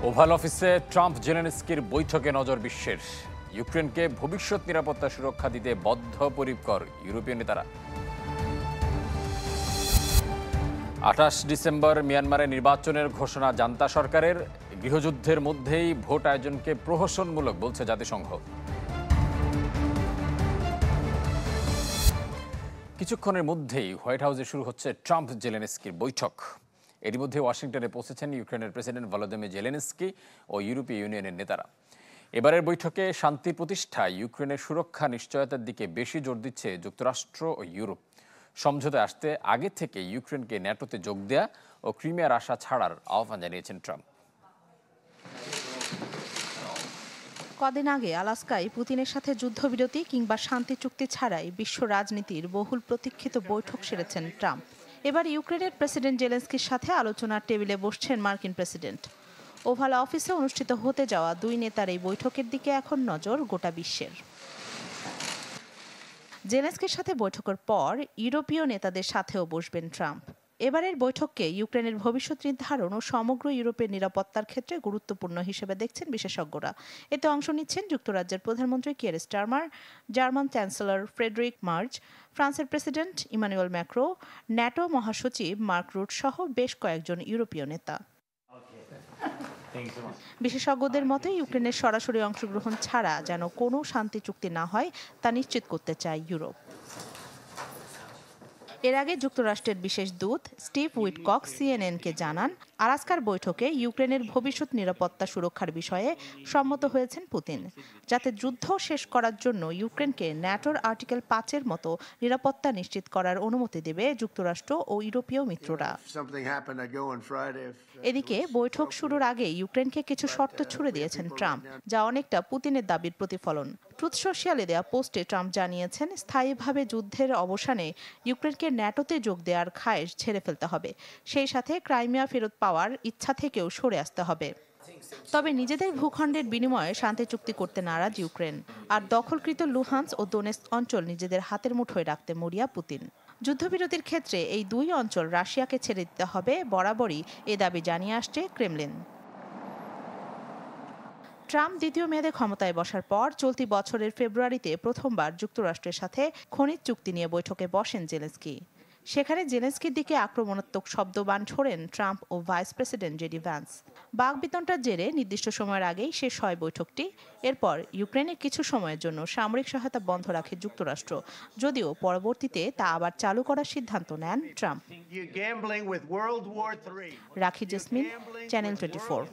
Oval অফিসে Trump জেলেনস্কির বৈঠকে নজর বিশ্বের। ইউক্রেনকে ভবিষ্যৎ নিরাপত্তা সুরক্ষা দিতে বদ্ধপরিকর ইউরোপীয় নেতারা। 28 ডিসেম্বর মিয়ানমারে নির্বাচনের ঘোষণা জান্তা সরকারের। গৃহযুদ্ধের মধ্যেই ভোট আয়োজনকে প্রহসনমূলক বলছে জাতিসংঘ। কিছুক্ষণের মধ্যেই হোয়াইট হাউসে শুরু হচ্ছে ট্রাম্প জেলেনস্কির বৈঠক। এরই মধ্যে ওয়াশিংটনে পৌঁছেছেন ইউক্রেনের প্রেসিডেন্ট ভলোদিমির জেলেনস্কি ও ইউরোপীয় ইউনিয়নের নেতারা। এবারের বৈঠকে শান্তি প্রতিষ্ঠায় ইউক্রেনের সুরক্ষা নিশ্চয়তার দিকে বেশি জোর দিচ্ছে যুক্তরাষ্ট্র ও ইউরোপ। সমঝোতায় আসতে আগে থেকে ইউক্রেনকে ন্যাটোতে যোগ দেয়া ও ক্রিমিয়ার আশা ছাড়ার আহ্বান জানিয়েছেন ট্রাম্প। কদিন আগে আলাস্কায় পুতিনের সাথে যুদ্ধবিরতি কিংবা শান্তি চুক্তি ছাড়াই বিশ্ব রাজনীতির বহুল প্রতীক্ষিত বৈঠক সেরেছেন ট্রাম্প। এবার ইউক্রেনের প্রেসিডেন্ট জেলেনস্কির সাথে আলোচনার টেবিলে বসছেন মার্কিন প্রেসিডেন্ট। ওভাল অফিসে অনুষ্ঠিত হতে যাওয়া দুই নেতার এই বৈঠকের দিকে এখন নজর গোটা বিশ্বের। জেলেনস্কির সাথে বৈঠকের পর ইউরোপীয় নেতাদের সাথেও বসবেন ট্রাম্প। এবারের বৈঠককে ইউক্রেনের ভবিষ্যৎ নির্ধারণ ও সমগ্র ইউরোপের নিরাপত্তার ক্ষেত্রে গুরুত্বপূর্ণ হিসেবে দেখছেন বিশেষজ্ঞরা। এতে অংশ নিচ্ছেন যুক্তরাজ্যের প্রধানমন্ত্রী Keir Starmer, German chancellor Friedrich Merz, ফ্রান্সের প্রেসিডেন্ট ইমানুয়েল ম্যাক্রো, ন্যাটো মহাসচিব মার্ক রুট সহ বেশ কয়েকজন ইউরোপীয় নেতা। বিশেষজ্ঞদের মতে ইউক্রেনের সরাসরি অংশগ্রহণ ছাড়া যেন কোনো শান্তি চুক্তি না হয় তা নিশ্চিত করতে চায় ইউরোপ। এর আগে যুক্তরাষ্ট্রের বিশেষ দূত স্টিভ উইটকক সিএনএনকে জানান, আলাস্কার বৈঠকে ইউক্রেনের ভবিষ্যৎ নিরাপত্তা সুরক্ষার বিষয়ে সম্মত হয়েছেন পুতিন, যাতে যুদ্ধ শেষ করার জন্য ইউক্রেনকে ন্যাটোর আর্টিকেল 5-এর মতো নিরাপত্তা নিশ্চিত করার অনুমতি দেবে যুক্তরাষ্ট্র ও ইউরোপীয় মিত্ররা। এদিকে বৈঠক শুরুর আগে ইউক্রেনকে কিছু শর্ত ছুড়ে দিয়েছেন ট্রাম্প, যা অনেকটা পুতিনের দাবির প্রতিফলন। ট্রুথ সোশ্যালে দেয়া পোস্টে ট্রাম্প জানিয়েছেন, স্থায়ীভাবে যুদ্ধের অবসানে ইউক্রেনকে ন্যাটোতে যোগ দেওয়ার খায়েশ ছেড়ে ফেলতে হবে। সেই সাথে ক্রাইমিয়া ফেরত পাওয়ার ইচ্ছা থেকেও সরে আসতে হবে। তবে নিজেদের ভূখণ্ডের বিনিময়ে শান্তি চুক্তি করতে নারাজ ইউক্রেন। আর দখলকৃত লুহান্স ও দোনেস্ক অঞ্চল নিজেদের হাতের মুঠোয় রাখতে মরিয়া পুতিন। যুদ্ধবিরতির ক্ষেত্রে এই দুই অঞ্চল রাশিয়াকে ছেড়ে দিতে হবে বরাবরই এ দাবি জানিয়ে আসছে ক্রেমলিন। ট্রাম্প দ্বিতীয় মেয়াদে ক্ষমতায় বসার পর চলতি বছরের ফেব্রুয়ারিতে প্রথমবার যুক্তরাষ্ট্রের সাথে খনিজ চুক্তি নিয়ে বৈঠকে বসেন জেলেনস্কি। সেখানে জেলেনস্কির দিকে আক্রমণাত্মক শব্দবাণ ছোড়েন ট্রাম্প ও ভাইস প্রেসিডেন্ট জেডি ভ্যান্স। বাকবিতণ্ডার জেরে নির্দিষ্ট সময়ের আগেই শেষ হয় বৈঠকটি। এরপর ইউক্রেনে কিছু সময়ের জন্য সামরিক সহায়তা বন্ধ রাখে যুক্তরাষ্ট্র, যদিও পরবর্তীতে তা আবার চালু করার সিদ্ধান্ত নেন ট্রাম্প। রাখি জেসমিন, চ্যানেল 24।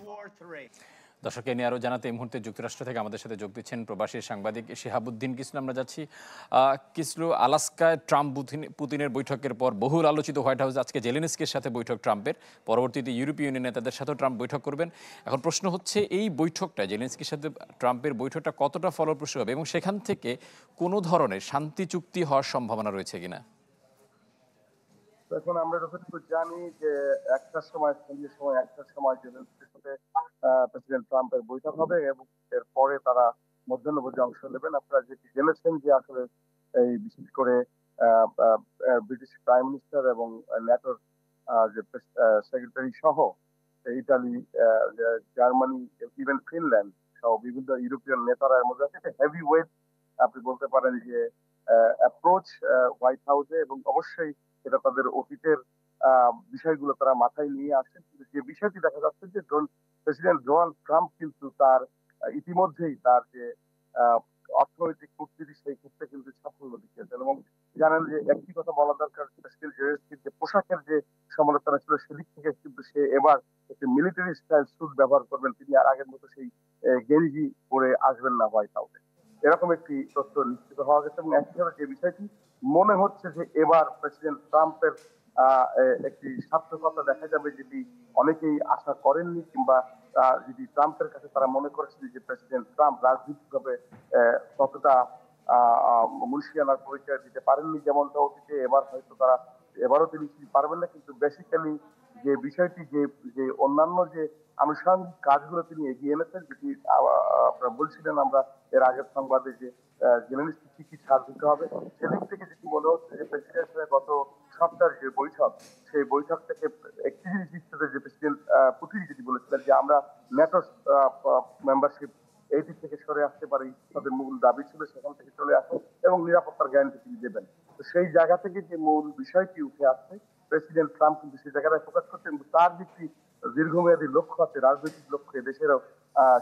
দর্শক, এ নিয়ে আরও জানাতে এই মুহূর্তে যুক্তরাষ্ট্র থেকে আমাদের সাথে যোগ দিচ্ছেন প্রবাসী সাংবাদিক শিহাবুদ্দিন কিসলু। আমরা যাচ্ছি কিসলু, আলাস্কায় ট্রাম্প পুতিনের বৈঠকের পর বহুল আলোচিত হোয়াইট হাউস আজকে জেলেনস্কির সাথে বৈঠক ট্রাম্পের। পরবর্তীতে ইউরোপীয় ইউনিয়ন নেতাদের সাথেও ট্রাম্প বৈঠক করবেন। এখন প্রশ্ন হচ্ছে, এই বৈঠকটা জেলেনস্কির সাথে ট্রাম্পের বৈঠকটা কতটা ফলপ্রসূ হবে এবং সেখান থেকে কোনো ধরনের শান্তি চুক্তি হওয়ার সম্ভাবনা রয়েছে কিনা? এখন আমরা যতটুকু জানি যে একটার সময় জেলেনস্কির সাথে প্রেসিডেন্ট ট্রাম্পের বৈঠক হবে এবং এরপরে তারা মধ্যাহ্নভোজে অংশ নেবেন। আপনারা যেটি জেনেছেন যে আসলে এই বিশেষ করে ব্রিটিশ প্রাইম মিনিস্টার এবং ন্যাটোর যে সেক্রেটারি সহ ইতালি, জার্মানি, ইভেন ফিনল্যান্ড সহ বিভিন্ন ইউরোপিয়ান নেতারা এর মধ্যে আছে। হেভি ওয়েট আপনি বলতে পারেন যে অ্যাপ্রোচ হোয়াইট হাউসে, এবং অবশ্যই এটা তাদের অতীতের বিষয়গুলো তারা মাথায় নিয়ে আসছেন। কিন্তু যে বিষয়টি দেখা যাচ্ছে যে প্রেসিডেন্ট ডোনাল্ড ট্রাম্প কিন্তু তার ইতিমধ্যেই তার যে অর্থনৈতিক কূটনীতি সেই ক্ষেত্রে কিন্তু সাফল্য দেখিয়েছেন। এবং জানেন যে একটি কথা বলা দরকার, প্রেসিডেন্ট জেলেনস্কির যে পোশাকের যে সমালোচনা ছিল সেদিক থেকে কিন্তু সে এবার একটি মিলিটারি স্টাইল স্যুট ব্যবহার করবেন। তিনি আর আগের মতো সেই গেঞ্জি পরে আসবেন না হোয়াইট হাউসে, এরকম একটি তথ্য নিশ্চিত হওয়া গেছে। এবং একইভাবে যে বিষয়টি মনে হচ্ছে যে এবার প্রেসিডেন্ট ট্রাম্পের একটি সার্থকতা দেখা যাবে, যেটি অনেকেই আশা করেননি, কিংবা যদি ট্রাম্পের কাছে তারা মনে করেছিল যে প্রেসিডেন্ট ট্রাম্প রাজনৈতিকভাবে ততটা মুনশিয়ানার পরিচয় দিতে পারেননি যেমনটা অতীতে, এবার হয়তো তারা এবারও তিনি পারবেন না। কিন্তু বেসিক্যালি যে বিষয়টি যে অন্যান্য যে আনুষঙ্গিক কাজগুলো তিনি এগিয়ে এনেছেন, যেটি আপনারা বলছিলেন আমরা এর আগের সংবাদে যে জেলেনস্কি কি ছাড় দিতে হবে, সেদিক থেকে যেটি মনে হচ্ছে যে প্রেসিডেন্ট গত সপ্তাহের যে বৈঠক, সেই বৈঠক থেকে একটি জিনিস নিশ্চিত যে প্রেসিডেন্ট পুতিন যেটি বলেছিলেন যে আমরা ন্যাটো মেম্বারশিপ এই দিক থেকে সরে আসতে পারি, তাদের মূল দাবি ছিল সেখান থেকে চলে আসে এবং নিরাপত্তার গ্যারান্টি তিনি দেবেন। তো সেই জায়গা থেকে যে মূল বিষয়টি উঠে আসছে, প্রেসিডেন্ট ট্রাম্প কিন্তু সেই জায়গাটায় ফোকাস করছেন। তার যে একটি দীর্ঘমেয়াদী লক্ষ্য আছে, রাজনৈতিক লক্ষ্য দেশেরও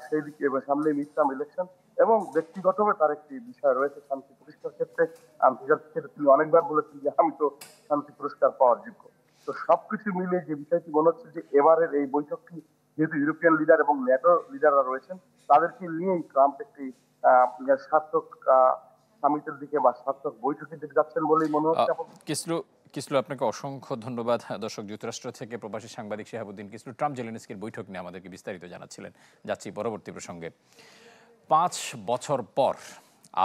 সেই দিকে সামনে মিডটার্ম ইলেকশন এবং ব্যক্তিগতভাবে তার একটি বিষয় রয়েছে শান্তি প্রতিষ্ঠার ক্ষেত্রে। আন্তর্জাতিক ক্ষেত্রে তিনি অনেকবার বলেছেন যে আমি তো শান্তি পুরস্কার পাওয়ার যোগ্য। তো সবকিছু মিলে যে বিষয়টি মনে হচ্ছে যে এবারের এই বৈঠকটি যেহেতু ইউরোপিয়ান লিডার এবং ন্যাটো লিডাররা রয়েছেন, তাদেরকে নিয়েই ট্রাম্প একটি সার্থক সামিটের দিকে বা সার্থক বৈঠকের দিকে যাচ্ছেন বলেই মনে হচ্ছে। কিসলু, আপনাকে অসংখ্য ধন্যবাদ। দর্শক, যুক্তরাষ্ট্র থেকে প্রবাসী সাংবাদিক শিহাবুদ্দিন কিসলু ট্রাম্প জেলেনস্কির বৈঠক নিয়ে আমাদেরকে বিস্তারিত জানাচ্ছিলেন। যাচ্ছি পরবর্তী প্রসঙ্গে। 5 বছর পর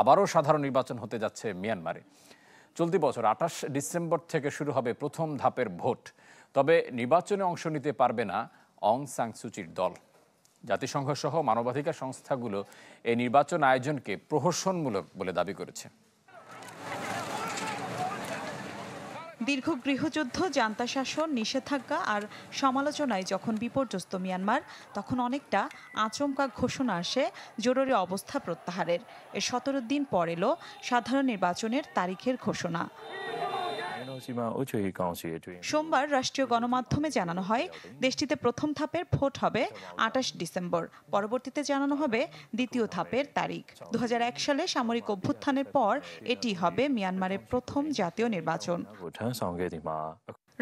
আবারও সাধারণ নির্বাচন হতে যাচ্ছে মিয়ানমারে। চলতি বছর 28 ডিসেম্বর থেকে শুরু হবে প্রথম ধাপের ভোট। তবে নির্বাচনে অংশ নিতে পারবে না অং সান সুচির দল। জাতিসংঘ সহ মানবাধিকার সংস্থাগুলো এই নির্বাচন আয়োজনকে প্রহসনমূলক বলে দাবি করেছে। দীর্ঘ গৃহযুদ্ধ, জান্তা শাসন, নিষেধাজ্ঞা আর সমালোচনায় যখন বিপর্যস্ত মিয়ানমার, তখন অনেকটা আচমকা ঘোষণা আসে জরুরি অবস্থা প্রত্যাহারের। এর 17 দিন পর এলো সাধারণ নির্বাচনের তারিখের ঘোষণা। সোমবার রাষ্ট্রীয় গণমাধ্যমে জানানো হয় দেশটিতে প্রথম ধাপের ভোট হবে 28 ডিসেম্বর। পরবর্তীতে জানানো হবে দ্বিতীয় ধাপের তারিখ। 2001 সালে সামরিক অভ্যুত্থানের পর এটি হবে মিয়ানমারের প্রথম জাতীয় নির্বাচন।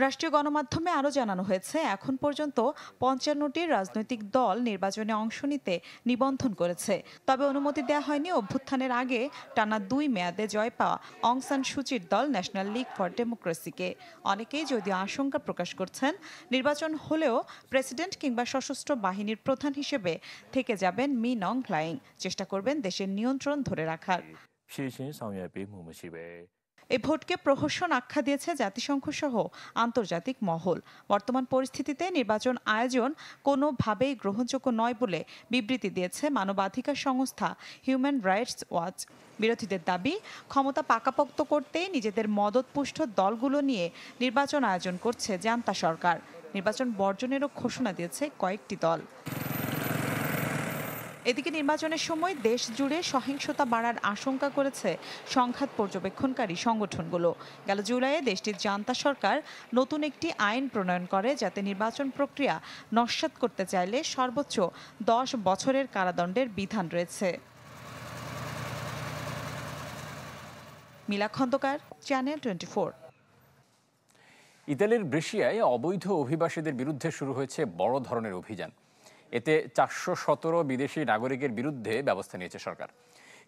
রাষ্ট্রীয় গণমাধ্যমে আরও জানানো হয়েছে এখন পর্যন্ত 55টি রাজনৈতিক দল নির্বাচনে অংশ নিতে নিবন্ধন করেছে। তবে অনুমতি দেওয়া হয়নি অভ্যুত্থানের আগে টানা 2 মেয়াদে জয় পাওয়া অং সান সুচির দল ন্যাশনাল লীগ ফর ডেমোক্রেসিকে। অনেকেই যদিও আশঙ্কা প্রকাশ করছেন নির্বাচন হলেও প্রেসিডেন্ট কিংবা সশস্ত্র বাহিনীর প্রধান হিসেবে থেকে যাবেন মিন অং হ্লাইং, চেষ্টা করবেন দেশের নিয়ন্ত্রণ ধরে রাখার। এই ভোটকে প্রহসন আখ্যা দিয়েছে জাতিসংঘ সহ আন্তর্জাতিক মহল। বর্তমান পরিস্থিতিতে নির্বাচন আয়োজন কোনোভাবেই গ্রহণযোগ্য নয় বলে বিবৃতি দিয়েছে মানবাধিকার সংস্থা হিউম্যান রাইটস ওয়াচ। বিরোধীদের দাবি, ক্ষমতা পাকাপোক্ত করতেই নিজেদের মদতপুষ্ট দলগুলো নিয়ে নির্বাচন আয়োজন করছে জান্তা সরকার। নির্বাচন বর্জনেরও ঘোষণা দিয়েছে কয়েকটি দল। এদিকে নির্বাচনের সময় দেশ জুড়ে সহিংসতা বাড়ার আশঙ্কা করেছে সংঘাত পর্যবেক্ষণকারী সংগঠনগুলো। গেল জুলাইয়ে দেশটির জান্তা সরকার নতুন একটি আইন প্রণয়ন করে যাতে নির্বাচন প্রক্রিয়া নস্যাৎ করতে চাইলে সর্বোচ্চ 10 বছরের কারাদণ্ডের বিধান রয়েছে। মিলা খন্দকার, চ্যানেল 24। ইতালির ব্রেশিয়ায় অবৈধ অভিবাসীদের বিরুদ্ধে শুরু হয়েছে বড় ধরনের অভিযান। এতে 417 বিদেশি নাগরিকের বিরুদ্ধে ব্যবস্থা নিয়েছে সরকার।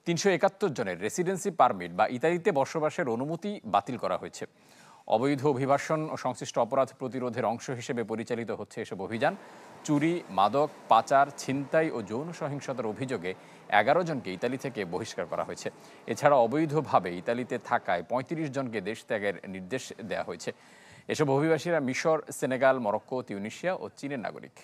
371 জনের রেসিডেন্সি পারমিট বা ইতালিতে বসবাসের অনুমতি বাতিল করা হয়েছে। অবৈধ অভিবাসন ও সংশ্লিষ্ট অপরাধ প্রতিরোধের অংশ হিসেবে পরিচালিত হচ্ছে এসব অভিযান। চুরি, মাদক পাচার, ছিনতাই ও যৌন সহিংসতার অভিযোগে 11 জনকে ইতালি থেকে বহিষ্কার করা হয়েছে। এছাড়া অবৈধভাবে ইতালিতে থাকায় 35 জনকে দেশ ত্যাগের নির্দেশ দেওয়া হয়েছে। এসব অভিবাসীরা মিশর, সেনেগাল, মরক্কো, তিউনিশিয়া ও চীনের নাগরিক।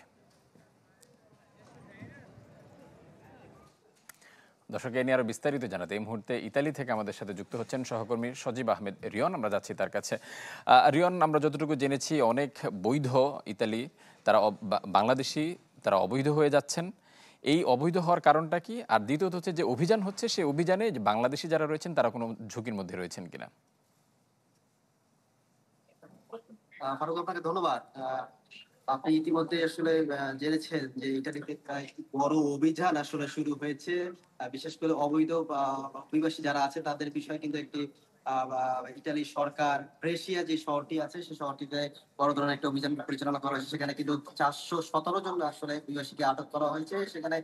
দর্শক, এ নিয়ে আরো বিস্তারিত জানাতে এই মুহূর্তে ইতালি থেকে আমাদের সাথে যুক্ত হচ্ছেন সহকর্মী সজীব আহমেদ রিয়ন। আমরা যাচ্ছি তার কাছে। রিয়ন, আমরা যতটুকু জেনেছি অনেক বৈধ ইতালি তারা বাংলাদেশি তারা অবৈধ হয়ে যাচ্ছেন। এই অবৈধ হওয়ার কারণটা কি? আর দ্বিতীয়ত হচ্ছে যে অভিযান হচ্ছে, সেই অভিযানে বাংলাদেশি যারা রয়েছেন তারা কোনো ঝুঁকির মধ্যে রয়েছেন কিনা? ফারুক, আপনাকে ধন্যবাদ। আপনি ইতিমধ্যে আসলে জেনেছেন যে ইটালিতে একটি বড় অভিযান আসলে শুরু হয়েছে। বিশেষ করে অবৈধ অভিবাসী যারা আছে তাদের বিষয়ে কিন্তু একটি ইটালি সরকার ব্রেশিয়া যে শহরটি আছে সেই শহরটিতে বড় ধরনের একটা অভিযান পরিচালনা করা হয়েছে। সেখানে কিন্তু 417 জন আসলে অভিবাসীকে আটক করা হয়েছে। সেখানে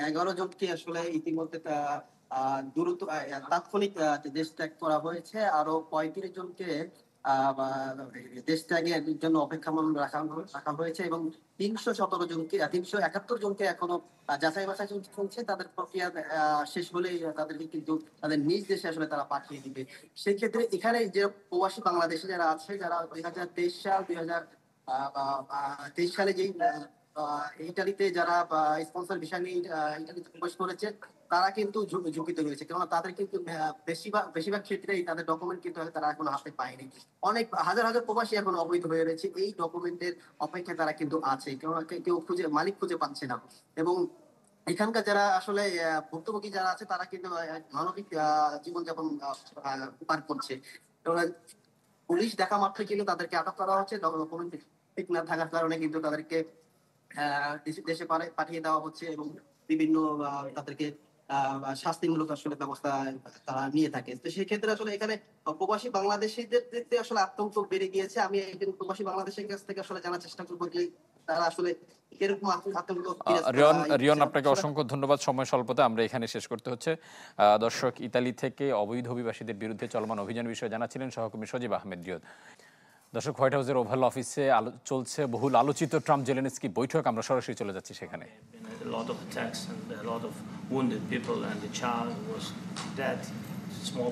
11 জনকে আসলে ইতিমধ্যে দ্রুত তাৎক্ষণিক দেশ ত্যাগ করা হয়েছে। আরো 35 জনকে দেশ ত্যাগের জন্য অপেক্ষমান রাখা হয়েছে এবং 371 জনকে এখনো যাচাই বাছাই চলছে। তাদের প্রক্রিয়া শেষ হলেই তাদেরকে কিন্তু তাদের নিজ দেশে আসলে তারা পাঠিয়ে দিবে। সেই ক্ষেত্রে এখানে যে প্রবাসী বাংলাদেশি যারা আছে, যারা 2023 সালে যেই ইটালিতে যারা স্পন্সর ভিসা নিয়ে ইটালিতে প্রবেশ করেছে তারা কিন্তু ঝুঁকিতে রয়েছে, কেননা তাদের কিন্তু বেশিরভাগ ক্ষেত্রেই তাদের ডকুমেন্ট কিন্তু তারা এখনো হাতে পায়নি। অনেক হাজার হাজার প্রবাসী এখন অবৈধ হয়ে রয়েছে, এই ডকুমেন্টের অপেক্ষায় তারা কিন্তু আছে, কেননা কেউ মালিক খুঁজে পাচ্ছে না। এবং এখানকার যারা আসলে ভুক্তভোগী যারা আছে তারা কিন্তু মানবিক জীবনযাপন পার করছে। পুলিশ দেখা মাত্রই কিন্তু তাদেরকে আটক করা হচ্ছে, ডকুমেন্ট ঠিক না থাকার কারণে কিন্তু তাদেরকে দেশে পাঠিয়ে দেওয়া হচ্ছে এবং বিভিন্ন তাদেরকে শাস্তিমূলক আসলে ব্যবস্থা তারা নিয়ে থাকে। তো সেই ক্ষেত্রে আসলে এখানে প্রবাসী বাংলাদেশিদের আসলে আতঙ্ক বেড়ে গিয়েছে। আমি একজন প্রবাসী বাংলাদেশের কাছ থেকে আসলে জানার চেষ্টা করবো যে তারা আসলে এরকম আতঙ্ক। রিয়ন, আপনাকে অসংখ্য ধন্যবাদ। সময় স্বল্পতা আমরা এখানে শেষ করতে হচ্ছে। দর্শক, ইতালি থেকে অবৈধ অভিবাসীদের বিরুদ্ধে চলমান অভিযান বিষয়ে জানাচ্ছিলেন সহকর্মী সজীব আহমেদ রিয়দ। দর্শক, হোয়াইট হাউসের ওভাল অফিসে চলছে বহুল আলোচিত ট্রাম্প জেলেনস্কি বৈঠক। আমরা সরাসরি চলে যাচ্ছি সেখানে। A lot of attacks and a lot of wounded people, and the child was dead, small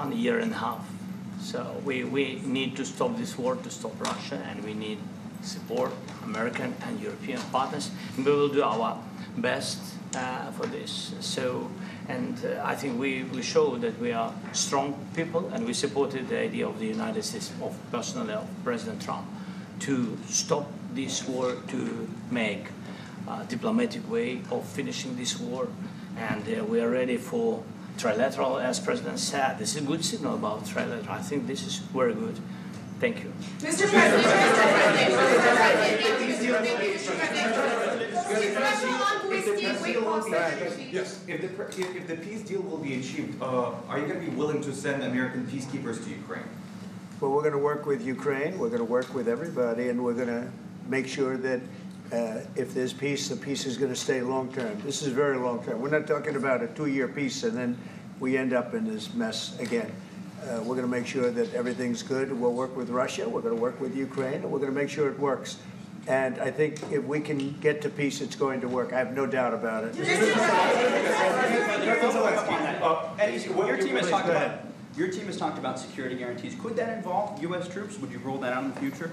one year and a half. So we need to stop this war, to stop Russia, and we need support American and European partners, and we will do our best for this. So, and I think we show that we are strong people, and we supported the idea of the United States, of personally of President Trump, to stop this war, to make a diplomatic way of finishing this war, and we are ready for trilateral, as President said. This is a good signal about trilateral. I think this is very good. Thank you. Mr. President, yes, if the peace deal will be achieved, are you going to be willing to send American peacekeepers to Ukraine? Well, we're going to work with Ukraine, we're going to work with everybody, and we're going to make sure that if there's peace, the peace is going to stay long-term. This is very long-term. We're not talking about a 2-year peace and then we end up in this mess again. We're going to make sure that everything's good. We'll work with Russia, we're going to work with Ukraine, and we're going to make sure it works. And I think if we can get to peace, it's going to work. I have no doubt about it. Your team has talked about security guarantees. Could that involve U.S. troops? Would you roll that out in the future?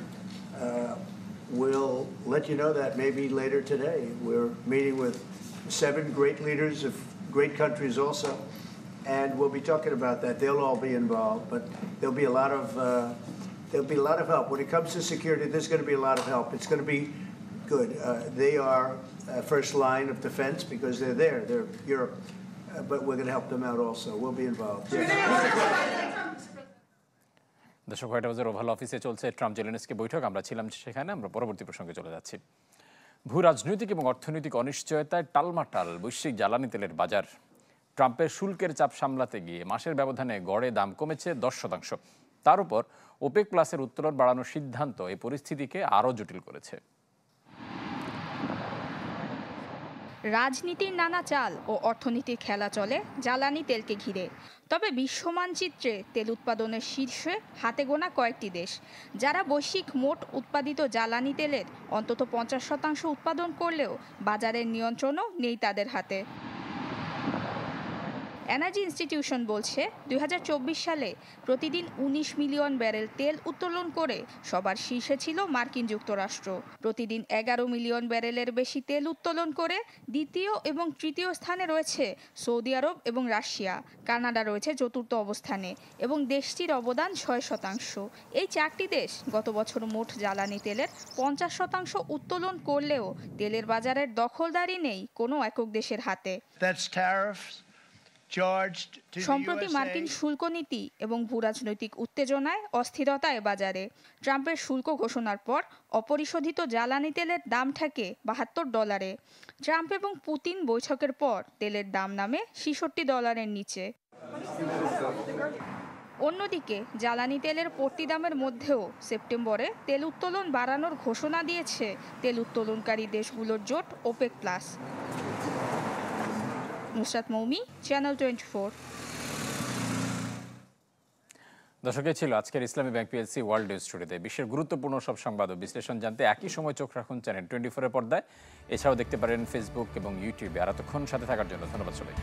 We'll let you know that maybe later today. We're meeting with 7 great leaders of great countries also, and we'll be talking about that. They'll all be involved, but there'll be a lot of help. When it comes to security, there's going to be a lot of help. It's going to be good. They are first line of defense because they're there. They're Europe. But we're going to help them out also. We'll be involved. দর্শক, white হাউসের oval অফিসে চলছে Trump Zelensky বৈঠক। আমরা ছিলাম সেখানে। আমরা পরবর্তী প্রসঙ্গে চলে যাচ্ছি। ভূ রাজনৈতিক এবং অর্থনৈতিক অনিশ্চয়তায় টালমাটাল বৈশ্বিক জ্বালানি তেলের বাজার। ট্রাম্পের শুল্কের চাপ সামলাতে গিয়ে মাসের ব্যবধানে গড়ে দাম কমেছে 10%। তার উপর ওপেক প্লাসের উত্তোলন বাড়ানোর সিদ্ধান্ত এই পরিস্থিতিকে আরও জটিল করেছে। রাজনীতির নানা চাল ও অর্থনীতির খেলা চলে জ্বালানি তেলকে ঘিরে। তবে বিশ্ব মানচিত্রে তেল উৎপাদনের শীর্ষে হাতে গোনা কয়েকটি দেশ, যারা বৈশ্বিক মোট উৎপাদিত জ্বালানি তেলের অন্তত 50% উৎপাদন করলেও বাজারের নিয়ন্ত্রণও নেই তাদের হাতে। এনার্জি ইনস্টিটিউশন বলছে 2024 সালে প্রতিদিন 19 মিলিয়ন ব্যারেল তেল উত্তোলন করে সবার শীর্ষে ছিল মার্কিন যুক্তরাষ্ট্র। প্রতিদিন 11 মিলিয়ন ব্যারেলের বেশি তেল উত্তোলন করে দ্বিতীয় এবং তৃতীয় স্থানে রয়েছে সৌদি আরব এবং রাশিয়া। কানাডা রয়েছে চতুর্থ অবস্থানে এবং দেশটির অবদান 6%। এই 4টি দেশ গত বছর মোট জ্বালানি তেলের 50% উত্তোলন করলেও তেলের বাজারের দখলদারি নেই কোনো একক দেশের হাতে। সম্প্রতি মার্কিন শুল্ক নীতি এবং ভূরাজনৈতিক উত্তেজনায় অস্থিরতায় বাজারে ট্রাম্পের শুল্ক ঘোষণার পর অপরিশোধিত জ্বালানি তেলের দাম ঠেকে $72। ট্রাম্প এবং পুতিন বৈঠকের পর তেলের দাম নামে $66 নিচে। অন্যদিকে জ্বালানি তেলের পট্টি দামের মধ্যেও সেপ্টেম্বরে তেল উত্তোলন বাড়ানোর ঘোষণা দিয়েছে তেল উত্তোলনকারী দেশগুলোর জোট OPEC plus. Nusrat Moumi, channel 24। দর্শকে ছিল আজকের Islami bank PLC world news টুডেতে। বিশ্বের গুরুত্বপূর্ণ সব সংবাদ ও বিশ্লেষণ জানতে একই সময় চোখ রাখুন চ্যানেল 24 এর পর্দায়। এছাড়াও দেখতে পারেন ফেসবুক এবং ইউটিউবে। আর এতক্ষণ সাথে থাকার জন্য ধন্যবাদ সবাই।